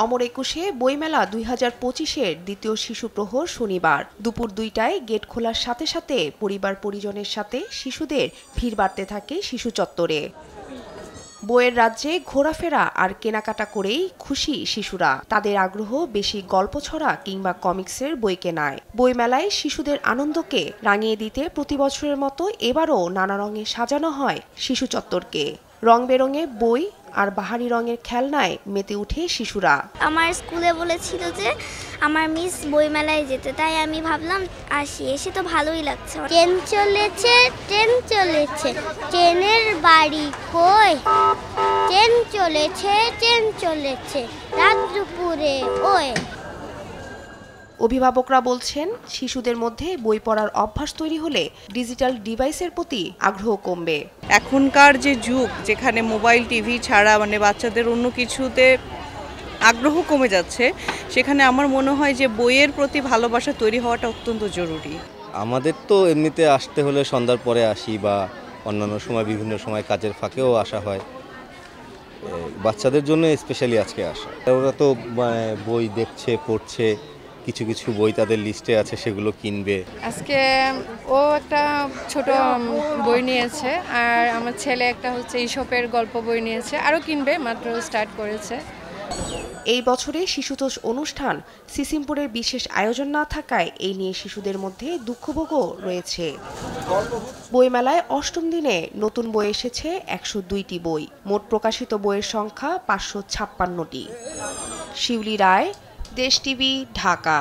অমর একুশে বইমেলা 2025-এর দ্বিতীয় শিশু প্রহর শনিবার দুপুর 2টায় গেট খোলার সাথে সাথে পরিবার পরিজনের সাথে শিশুদের ভিড় বাড়তে থাকে শিশু চত্বরে। বইয়ের রাজ্যে ঘোরাফেরা আর কেনাকাটা করেই খুশি শিশুরা। তাদের আগ্রহ বেশি গল্প ছড়া কিংবা কমিক্সের বই কেনায়। বইমেলায় শিশুদের আনন্দকে রাঙিয়ে দিতে প্রতি বছরের মতো এবারও নানা রঙে সাজানো হয় শিশু চত্বরকে। রং বেরঙে বই আর বাহারি রঙের খেলনায় মেতে উঠে শিশুরা। আমার স্কুলে বলেছিল যে আমার মিস বইমেলায় যেতে, তাই আমি ভাবলাম আসি, এসে তো ভালোই লাগছে। ট্রেন চলেছে, ট্রেন চলেছে, ট্রেনের বাড়ি কই? ট্রেন চলেছে, ট্রেন চলেছে, রাত দুপুরে ওই। অভিভাবকরা বলছেন, শিশুদের মধ্যে বই পড়ার অভ্যাস তৈরি হলে ডিজিটাল ডিভাইসের প্রতি আগ্রহ কমবে। এখনকার যে যুগ, যেখানে মোবাইল টিভি ছাড়া বাচ্চাদের অন্য কিছুতে আগ্রহ কমে যাচ্ছে, সেখানে আমার মনে হয় যে বইয়ের প্রতি ভালোবাসা তৈরি হওয়াটা অত্যন্ত জরুরি। আমাদের তো এমনিতে আসতে হলে সন্ধ্যার পরে আসি বা অন্যান্য সময় বিভিন্ন সময় কাজের ফাঁকেও আসা হয়। বাচ্চাদের জন্য স্পেশালি আজকে আসা। ওরা তো বই দেখছে, পড়ছে, কিছু কিছু বই তাদের লিস্টে আছে, সেগুলো কিনবে। আজকে ও একটা ছোট বই নিয়েছে, আর আমার ছেলে একটা ইসপের গল্প বই নিয়েছে, আরও কিনবে, মাত্র স্টার্ট করেছে। এই বছরে শিশুতোষ অনুষ্ঠান সিসিমপুরের বিশেষ আয়োজন না থাকায় এই নিয়ে শিশুদের মধ্যে দুঃখভোগও রয়েছে। বইমেলায় অষ্টম দিনে নতুন বই এসেছে 102টি বই। মোট প্রকাশিত বইয়ের সংখ্যা 556টি। শিউলি রায়, দেশ টিভি, ঢাকা।